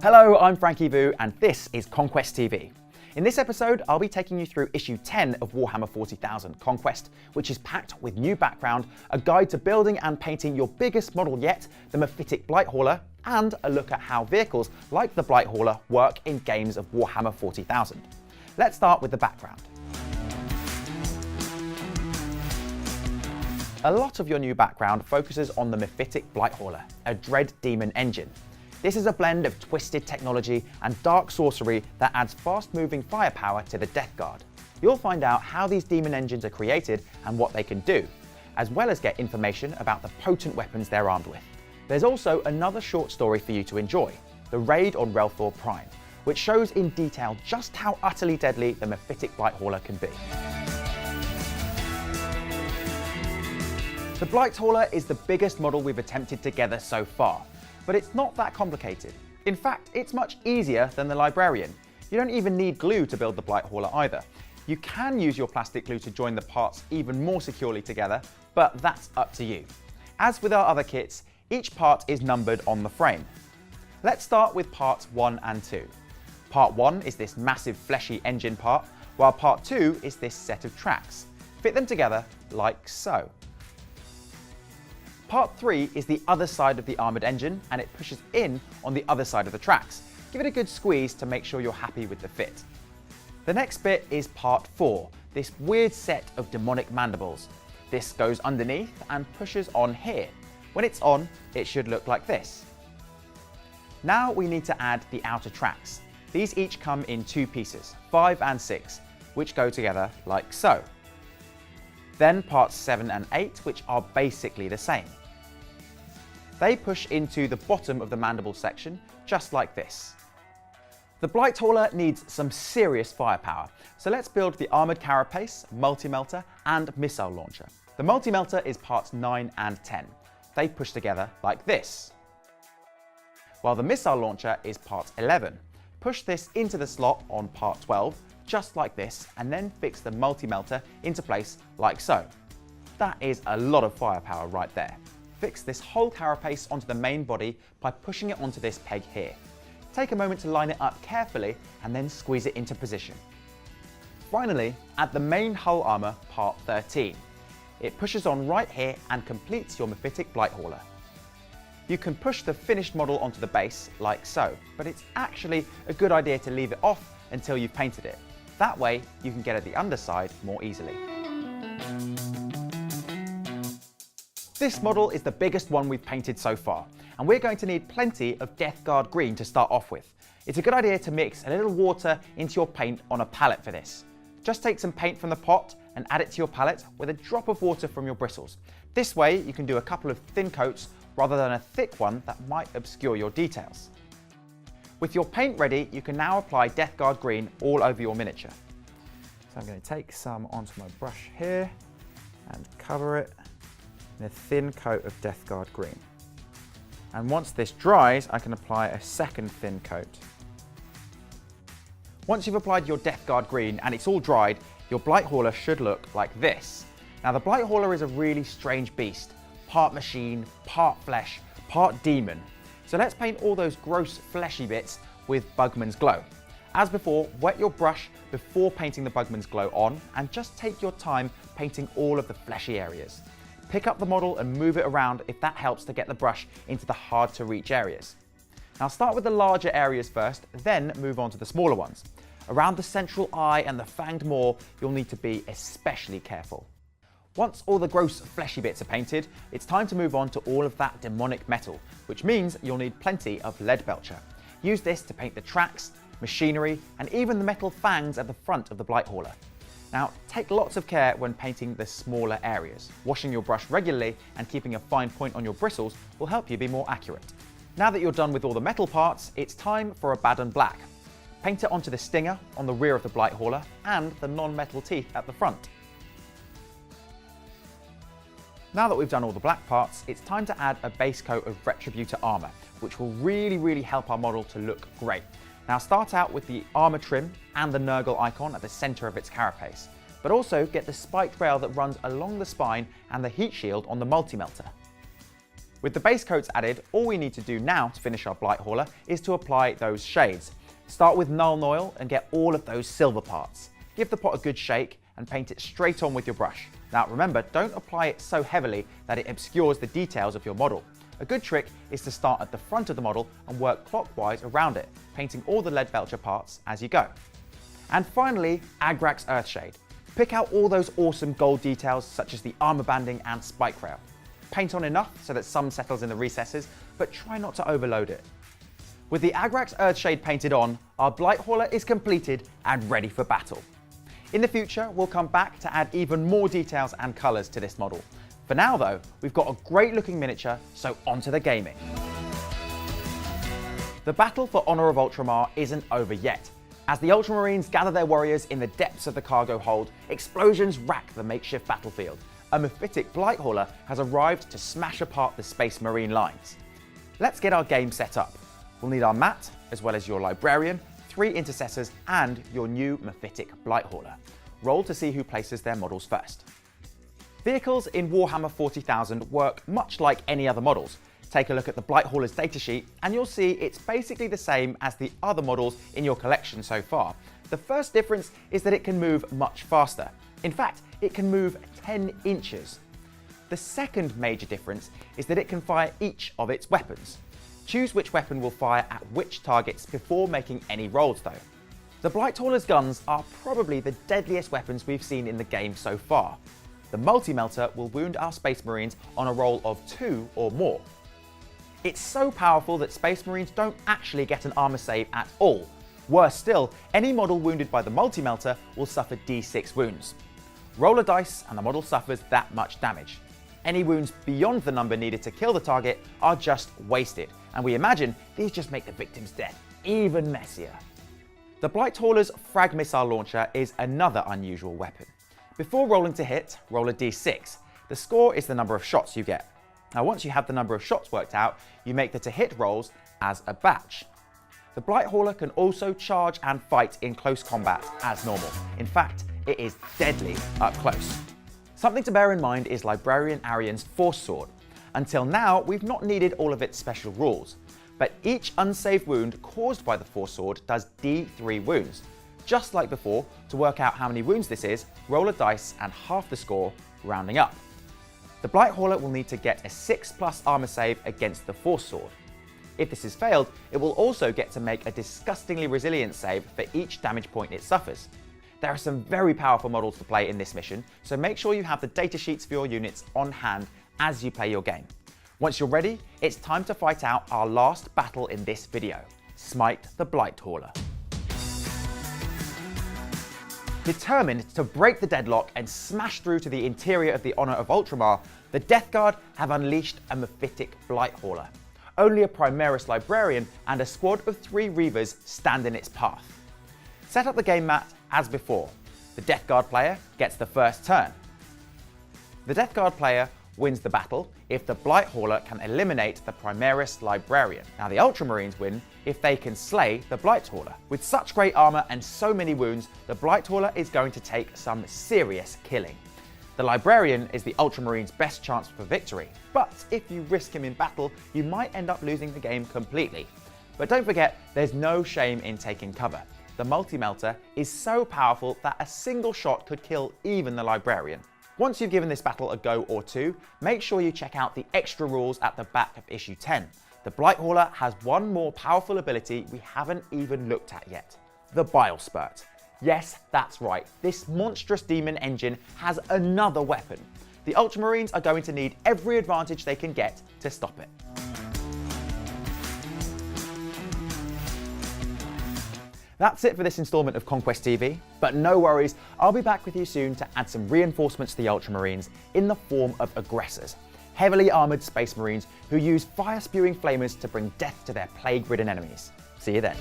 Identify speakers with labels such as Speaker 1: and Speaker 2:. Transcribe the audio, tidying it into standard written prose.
Speaker 1: Hello, I'm Frankie Vu, and this is Conquest TV. In this episode, I'll be taking you through issue 10 of Warhammer 40,000 Conquest, which is packed with new background, a guide to building and painting your biggest model yet, the Mephitic Blighthauler, and a look at how vehicles like the Blighthauler work in games of Warhammer 40,000. Let's start with the background. A lot of your new background focuses on the Mephitic Blighthauler, a dread demon engine. This is a blend of twisted technology and dark sorcery that adds fast-moving firepower to the Death Guard. You'll find out how these demon engines are created and what they can do, as well as get information about the potent weapons they're armed with. There's also another short story for you to enjoy, The Raid on Relthor Prime, which shows in detail just how utterly deadly the Mephitic Blighthauler can be. The Blighthauler is the biggest model we've attempted together so far. But it's not that complicated. In fact, it's much easier than the Librarian. You don't even need glue to build the Blighthauler either. You can use your plastic glue to join the parts even more securely together, but that's up to you. As with our other kits, each part is numbered on the frame. Let's start with parts 1 and 2. Part 1 is this massive fleshy engine part, while part 2 is this set of tracks. Fit them together like so. Part 3 is the other side of the armoured engine, and it pushes in on the other side of the tracks. Give it a good squeeze to make sure you're happy with the fit. The next bit is Part 4, this weird set of demonic mandibles. This goes underneath and pushes on here. When it's on, it should look like this. Now we need to add the outer tracks. These each come in 2 pieces, 5 and 6, which go together like so. Then parts 7 and 8, which are basically the same. They push into the bottom of the mandible section, just like this. The Blighthauler needs some serious firepower, so let's build the armoured carapace, multi-melter and missile launcher. The multi-melter is parts 9 and 10. They push together like this. While the missile launcher is part 11. Push this into the slot on part 12, just like this, and then fix the multi-melter into place like so. That is a lot of firepower right there. Fix this whole carapace onto the main body by pushing it onto this peg here. Take a moment to line it up carefully and then squeeze it into position. Finally, add the main hull armour, part 13. It pushes on right here and completes your Mephitic Blighthauler. You can push the finished model onto the base like so, but it's actually a good idea to leave it off until you've painted it. That way you can get at the underside more easily. This model is the biggest one we've painted so far, and we're going to need plenty of Death Guard green to start off with. It's a good idea to mix a little water into your paint on a palette for this. Just take some paint from the pot and add it to your palette with a drop of water from your bristles. This way you can do a couple of thin coats rather than a thick one that might obscure your details. With your paint ready, you can now apply Death Guard green all over your miniature. So I'm going to take some onto my brush here and cover it in a thin coat of Death Guard green. And once this dries, I can apply a second thin coat. Once you've applied your Death Guard green and it's all dried, your Blighthauler should look like this. Now the Blighthauler is a really strange beast. Part machine, part flesh, part demon. So let's paint all those gross fleshy bits with Bugman's Glow. As before, wet your brush before painting the Bugman's Glow on, and just take your time painting all of the fleshy areas. Pick up the model and move it around if that helps to get the brush into the hard to reach areas. Now start with the larger areas first, then move on to the smaller ones. Around the central eye and the fanged maw, you'll need to be especially careful. Once all the gross fleshy bits are painted, it's time to move on to all of that demonic metal, which means you'll need plenty of lead belcher. Use this to paint the tracks, machinery, and even the metal fangs at the front of the Blighthauler. Now, take lots of care when painting the smaller areas. Washing your brush regularly and keeping a fine point on your bristles will help you be more accurate. Now that you're done with all the metal parts, it's time for Abaddon Black. Paint it onto the stinger on the rear of the Blighthauler and the non-metal teeth at the front. Now that we've done all the black parts, it's time to add a base coat of Retributor armour, which will really help our model to look great. Now start out with the armour trim and the Nurgle icon at the centre of its carapace, but also get the spiked rail that runs along the spine and the heat shield on the multi-melter. With the base coats added, all we need to do now to finish our Blight Hauler is to apply those shades. Start with Nuln Oil and get all of those silver parts. Give the pot a good shake and paint it straight on with your brush. Now remember, don't apply it so heavily that it obscures the details of your model. A good trick is to start at the front of the model and work clockwise around it, painting all the lead belcher parts as you go. And finally, Agrax Earthshade. Pick out all those awesome gold details such as the armor banding and spike rail. Paint on enough so that some settles in the recesses, but try not to overload it. With the Agrax Earthshade painted on, our Blight Hauler is completed and ready for battle. In the future, we'll come back to add even more details and colours to this model. For now though, we've got a great looking miniature, so onto the gaming. The battle for Honor of Ultramar isn't over yet. As the Ultramarines gather their warriors in the depths of the cargo hold, explosions rack the makeshift battlefield. A mephitic Blight Hauler has arrived to smash apart the Space Marine lines. Let's get our game set up. We'll need our mat, as well as your librarian, 3 intercessors, and your new mephitic Blight Hauler. Roll to see who places their models first. Vehicles in Warhammer 40,000 work much like any other models. Take a look at the Blight Hauler's datasheet and you'll see it's basically the same as the other models in your collection so far. The first difference is that it can move much faster. In fact, it can move 10 inches. The second major difference is that it can fire each of its weapons. Choose which weapon will fire at which targets before making any rolls though. The Blight Hauler's guns are probably the deadliest weapons we've seen in the game so far. The multi-melter will wound our Space Marines on a roll of 2 or more. It's so powerful that Space Marines don't actually get an armor save at all. Worse still, any model wounded by the multi-melter will suffer D6 wounds. Roll a dice and the model suffers that much damage. Any wounds beyond the number needed to kill the target are just wasted, and we imagine these just make the victim's death even messier. The Blight Hauler's frag missile launcher is another unusual weapon. Before rolling to hit, roll a d6. The score is the number of shots you get. Now once you have the number of shots worked out, you make the to hit rolls as a batch. The Blight Hauler can also charge and fight in close combat as normal. In fact, it is deadly up close. Something to bear in mind is Librarian Arian's Force Sword. Until now, we've not needed all of its special rules, but each unsaved wound caused by the Force Sword does D3 wounds. Just like before, to work out how many wounds this is, roll a dice and half the score, rounding up. The Blight Hauler will need to get a 6+ armor save against the Force Sword. If this is failed, it will also get to make a disgustingly resilient save for each damage point it suffers. There are some very powerful models to play in this mission, so make sure you have the datasheets for your units on hand as you play your game. Once you're ready, it's time to fight out our last battle in this video. Smite the Blight Hauler. Determined to break the deadlock and smash through to the interior of the Honor of Ultramar, the Death Guard have unleashed a mephitic Blight Hauler. Only a Primaris Librarian and a squad of 3 Reavers stand in its path. Set up the game mat as before. The Death Guard player gets the first turn. The Death Guard player wins the battle if the Blight Hauler can eliminate the Primaris Librarian. Now the Ultramarines win if they can slay the Blight Hauler. With such great armor and so many wounds, the Blight Hauler is going to take some serious killing. The Librarian is the Ultramarines' best chance for victory, but if you risk him in battle, you might end up losing the game completely. But don't forget, there's no shame in taking cover. The multi-melter is so powerful that a single shot could kill even the Librarian. Once you've given this battle a go or two, make sure you check out the extra rules at the back of issue 10. The Blight Hauler has one more powerful ability we haven't even looked at yet. The Bile Spurt. Yes, that's right, this monstrous demon engine has another weapon. The Ultramarines are going to need every advantage they can get to stop it. That's it for this installment of Conquest TV, but no worries, I'll be back with you soon to add some reinforcements to the Ultramarines in the form of aggressors, heavily armoured Space Marines who use fire-spewing flamers to bring death to their plague-ridden enemies. See you then.